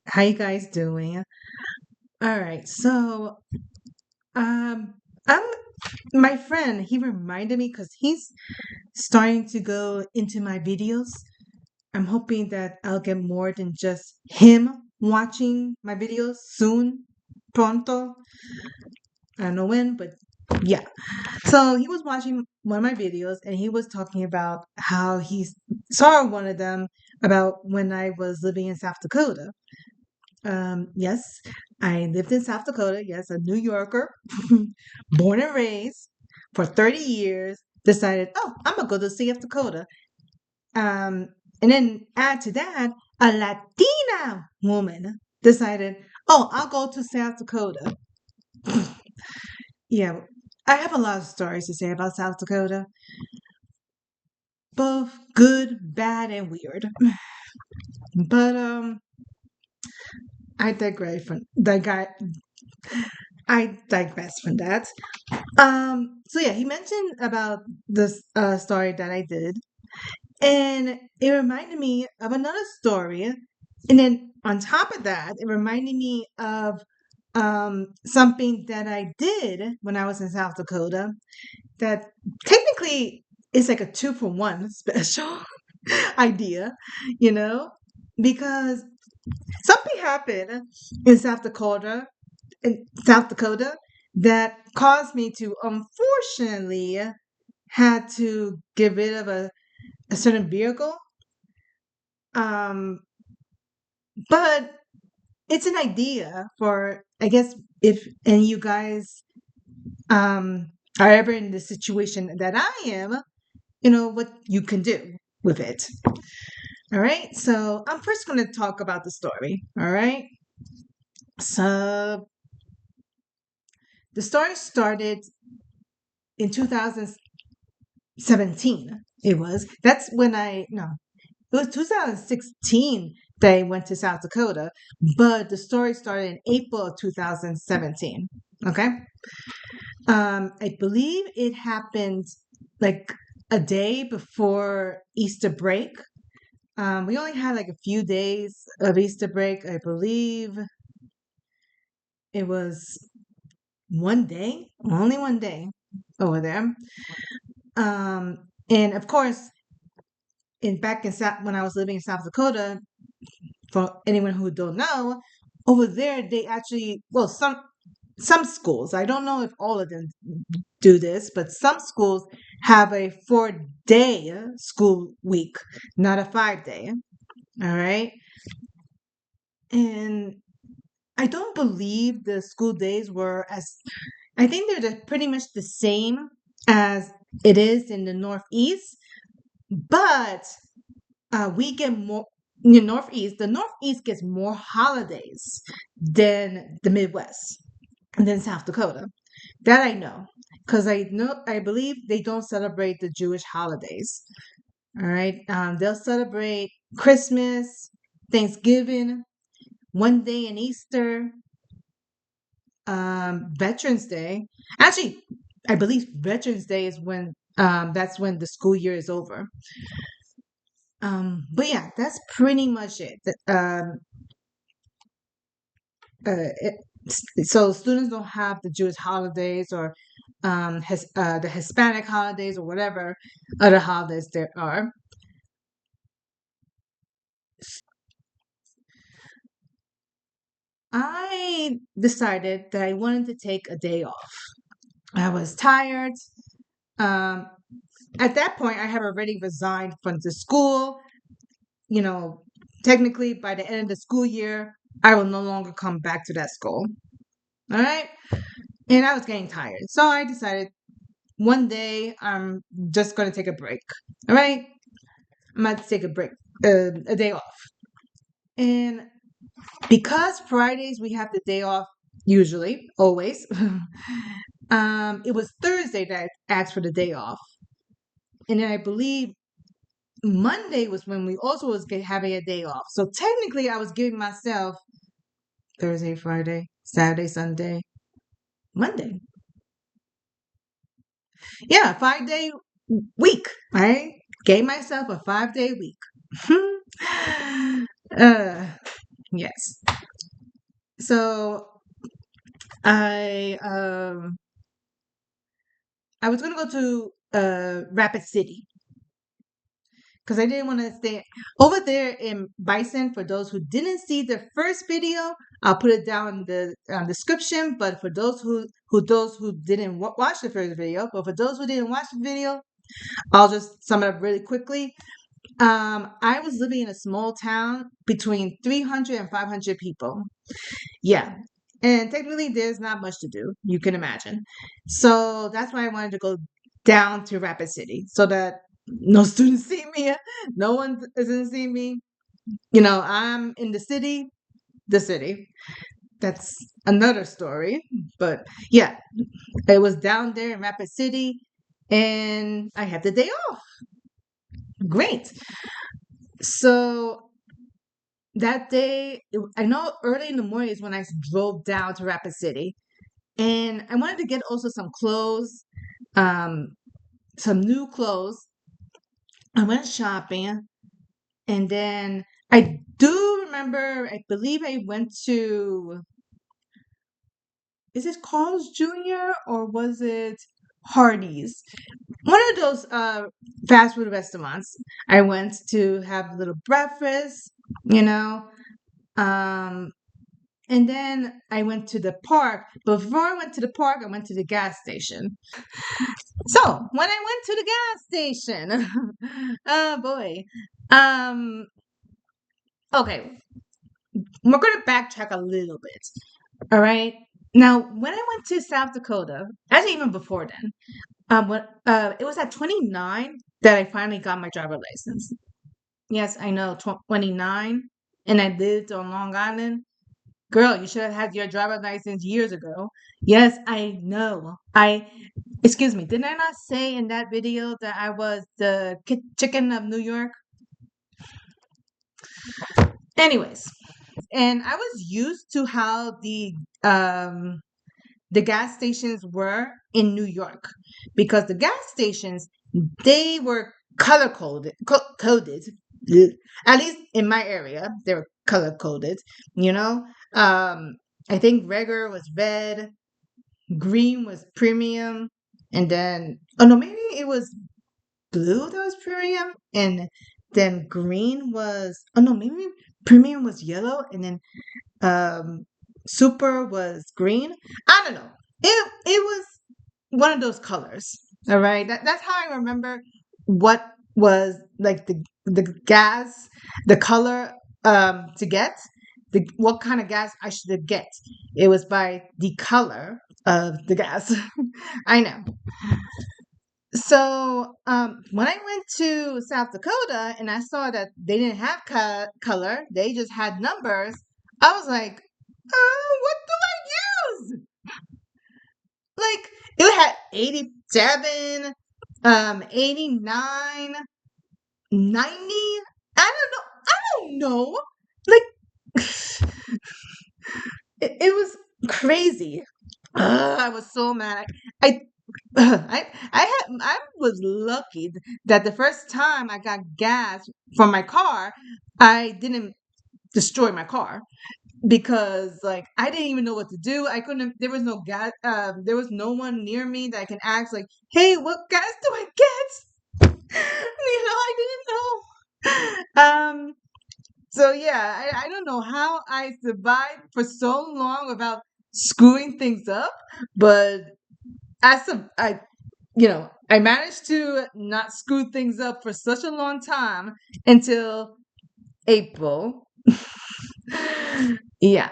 How you guys doing? All right. Um I'm my friend, he reminded me cuz he's starting to go into my videos. I'm hoping that I'll get more than just him watching my videos soon. Pronto. I don't know when, but yeah. So he was watching one of my videos and he was talking about how he saw one of them about when I was living in South Dakota. Yes, I lived in South Dakota. Yes, a New Yorker, born and raised for 30 years. Decided, oh, I'm gonna go to South Dakota. Um, and then add to that, a Latina woman decided, oh, I'll go to South Dakota. Yeah, I have a lot of stories to say about South Dakota, both good, bad, and weird. But I digress from I digress from that. So yeah, he mentioned about this story that I did, and it reminded me of another story. And then on top of that, it reminded me of something that I did when I was in South Dakota that technically is like a two for one special idea, you know, because something happened in South Dakota that caused me to unfortunately had to get rid of a certain vehicle. Um, but it's an idea for, I guess, if and you guys are ever in the situation that I am, what you can do with it. All right. So I'm first going to talk about the story. All right. So the story started in 2017. It was. That's when no, it was 2016 that I went to South Dakota, but the story started in April of 2017. Okay. I believe it happened like a day before Easter break. We only had like a few days of Easter break. I believe it was one day, only one day over there. And of course, when I was living in South Dakota, for anyone who don't know, over there they actually some schools. I don't know if all of them do this, but some schools have a 4-day school week, not a 5-day. All right, and I don't believe the school days were as. I think pretty much the same as it is in the Northeast, but we get more in the Northeast. The Northeast gets more holidays than the Midwest and then South Dakota. That I know because I believe they don't celebrate the Jewish holidays. All right, they'll celebrate Christmas, Thanksgiving, one day in Easter, Veterans Day. Actually, I believe Veterans Day is when that's when the school year is over. But yeah, that's pretty much it. It so students don't have the Jewish holidays or the Hispanic holidays or whatever other holidays there are. I decided that I wanted to take a day off. I was tired. Um, at that point, I had already resigned from the school. You know, technically, by the end of the school year, I will no longer come back to that school. All right. And I was getting tired. So I decided one day I'm just going to take a break. All right. I'm going to take a break, a day off. And because Fridays we have the day off, usually, always, it was Thursday that I asked for the day off. And then I believe Monday was when we also was having a day off. So technically, I was giving myself Thursday, Friday, Saturday, Sunday, Monday. Yeah, 5-day week. I gave myself a 5-day week. uh, yes. So I um I was gonna go to Rapid City because I didn't want to stay over there in Bison. For those who didn't see the first video, I'll put it down in the description. But for those who didn't watch the first video, but for those who didn't watch the video, I'll just sum it up really quickly. I was living in a small town between 300 and 500 people. Yeah. And technically, there's not much to do. You can imagine. So that's why I wanted to go down to Rapid City so that no students see me. No one doesn't see me. I'm in the city. That's another story. But yeah, it was down there in Rapid City and I had the day off. Great. So that day, I know early in the morning is when I drove down to Rapid City. And I wanted to get also some clothes, um, some new clothes. I went shopping and then I do remember, I believe I went to, is it Carl's Jr. or was it Hardee's? One of those fast food restaurants. I went to have a little breakfast, you know. Um, and then I went to the park. Before I went to the park, I went to the gas station. So when I went to the gas station, oh boy. Um, okay, we're gonna backtrack a little bit. All right. Now, when I went to South Dakota, actually even before then, it was at 29 that I finally got my driver license. Yes, I know, 29, and I lived on Long Island. Girl, you should have had your driver license years ago. Yes, I know. Excuse me, didn't I not say in that video that I was the chicken of New York? Anyways, and I was used to how the gas stations were in New York because the gas stations they were color coded. Ugh. At least in my area, they were color coded. You know, I think regular was red, green was premium, and then oh no, maybe it was blue that was premium, and then green was oh no, maybe premium was yellow, and then um super was green. I don't know. It was one of those colors. All right. That's how I remember what was like the gas, the color to get, the what kind of gas I should get. It was by the color of the gas. I know. So when I went to South Dakota and I saw that they didn't have color, they just had numbers, I was like, what do I use? Like it had 87, 89, 90. I don't know. I don't know. Like it was crazy. I was so mad. I I was lucky that the first time I got gas from my car, I didn't destroy my car because like I didn't even know what to do. I couldn't. There was no gas. There was no one near me that I can ask like, "Hey, what gas do I get?" I didn't know. So yeah, I don't know how I survived for so long without screwing things up, but I I managed to not screw things up for such a long time until April. Yeah.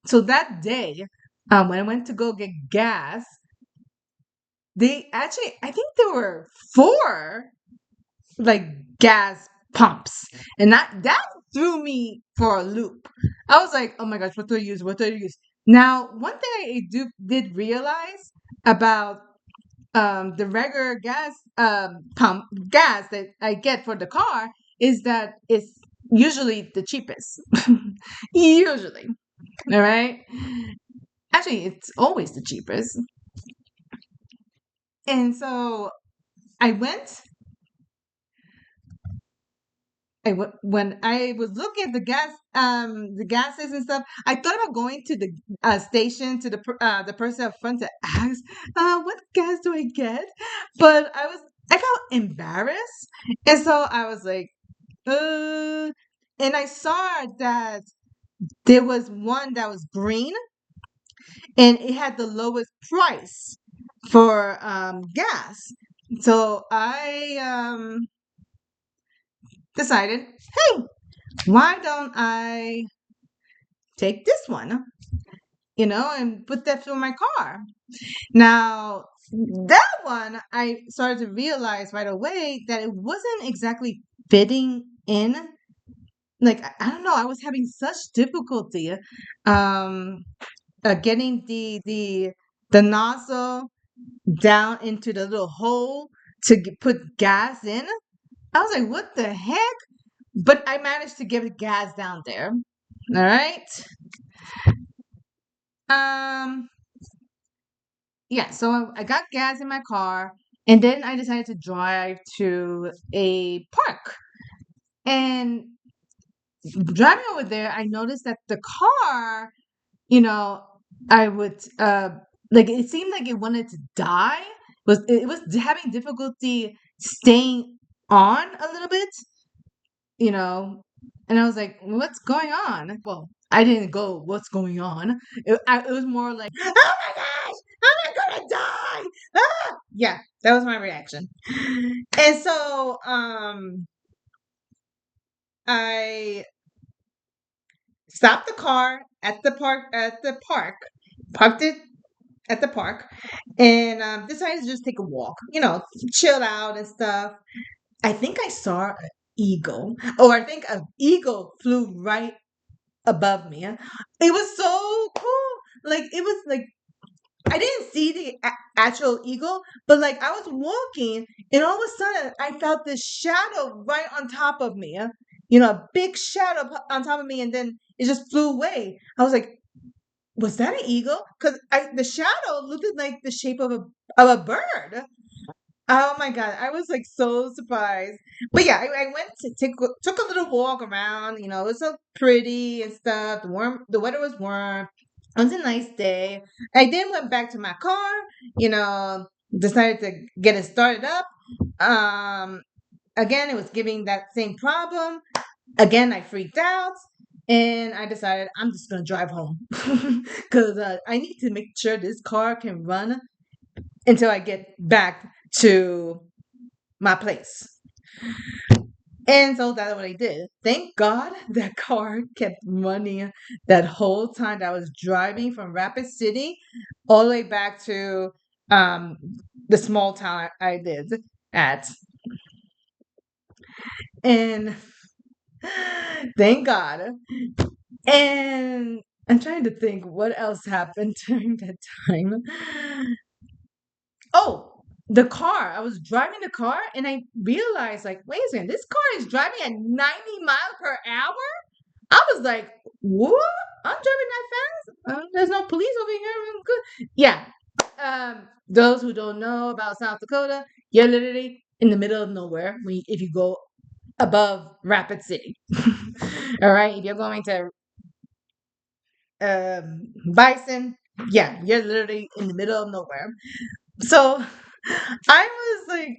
So that day, when I went to go get gas, they actually, I think there were four like gas pumps, and that threw me for a loop. I was like, oh my gosh, what do I use? What do I use? Now, one thing did realize about the regular gas pump gas that I get for the car is that it's usually the cheapest. Usually, all right. Actually, it's always the cheapest. And so I went when I was looking at the gases and stuff, I thought about going to the station to the person up front to ask, what gas do I get? But I felt embarrassed, and so I was like, uh, and I saw that there was one that was green, and it had the lowest price for gas. So I decided, hey, why don't I take this one, and put that through my car? Now, that one, I started to realize right away that it wasn't exactly fitting in. Like, I don't know, I was having such difficulty um getting the nozzle down into the little hole to put gas in. I was like, what the heck? But I managed to get the gas down there. All right. Um, yeah, so I got gas in my car, and then I decided to drive to a park. And driving over there, I noticed that the car, you know, I would like it seemed like it wanted to die. It was having difficulty staying on a little bit, you know, and I was like, "What's going on?" Well, I didn't go, "What's going on?" It was more like, "Oh my gosh, am I gonna die?" Yeah, that was my reaction. And so, I stopped the car at the park, parked it at the park, and decided to just take a walk, chill out and stuff. I think I saw an eagle, or I think an eagle flew right above me. It was so cool. Like it was like I didn't see the actual eagle, but like I was walking, and all of a sudden I felt this shadow right on top of me. A big shadow on top of me, and then it just flew away. I was like, "Was that an eagle?" Because the shadow looked like the shape of a bird. Oh my god, I was like so surprised. But yeah, I went to took a little walk around. It was so pretty and stuff. The weather was warm. It was a nice day. I then went back to my car. You know, decided to get it started up. Um, Again, it was giving that same problem. Again, I freaked out. And I decided I'm just gonna drive home because I need to make sure this car can run until I get back to my place. And so that's what I did. Thank God that car kept running that whole time that I was driving from Rapid City all the way back to um, the small town I lived at. And thank God. And I'm trying to think what else happened during that time. Oh, the car. I was driving the car and I realized, like, wait a second, this car is driving at 90 miles per hour. I was like, what? I'm driving that fast? There's no police over here. I'm good. Yeah. Those who don't know about South Dakota, you're literally in the middle of nowhere if you go above Rapid City. All right. If you're going to Bison, yeah, you're literally in the middle of nowhere. So I was like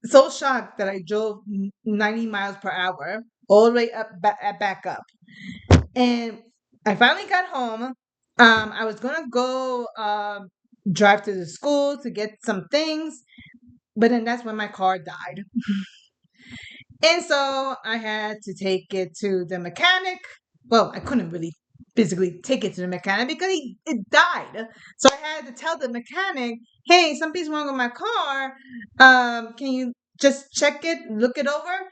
so shocked that I drove 90 miles per hour all the way back up. And I finally got home. I was gonna go drive to the school to get some things, but then that's when my car died. And so I had to take it to the mechanic. Well, I couldn't really physically take it to the mechanic because it died. So I had to tell the mechanic, "Hey, something's wrong with my car. Can you just check it, look it over?"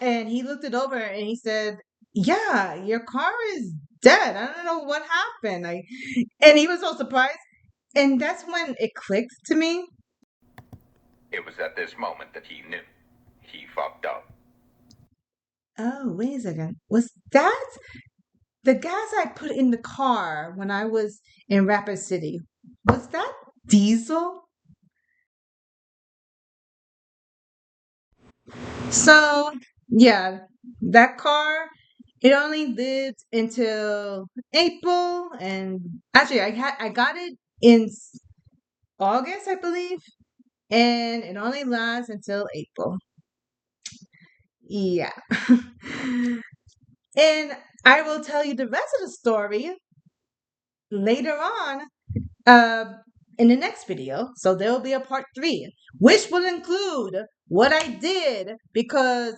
And he looked it over and he said, "Yeah, your car is dead. I don't know what happened." And he was so surprised. And that's when it clicked to me. It was at this moment that he knew. He fucked up. Oh, wait a second. Was that the gas I put in the car when I was in Rapid City? Was that diesel? So, yeah. That car, it only lived until April, and actually I got it in August, I believe, and it only lasts until April. Yeah. And I will tell you the rest of the story later on, uh, in the next video. So there will be a part 3, which will include what I did because,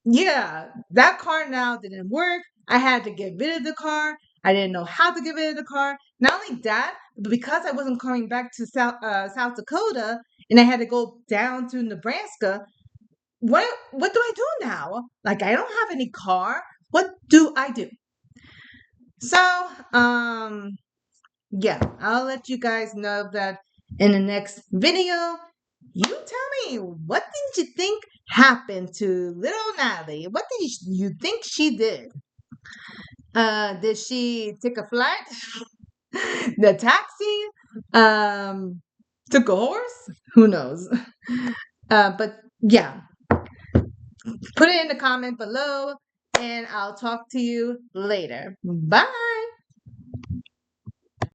yeah, that car now didn't work. I had to get rid of the car. I didn't know how to get rid of the car. Not only that, but because I wasn't coming back to South Dakota and I had to go down to Nebraska, what do I do now? Like, I don't have any car. What do I do? So, yeah, I'll let you guys know that in the next video. You tell me, what did you think happened to little Natalie? What did you think she did? Did she take a flight? The taxi? Um, took a horse? Who knows? But yeah, put it in the comment below and I'll talk to you later. Bye.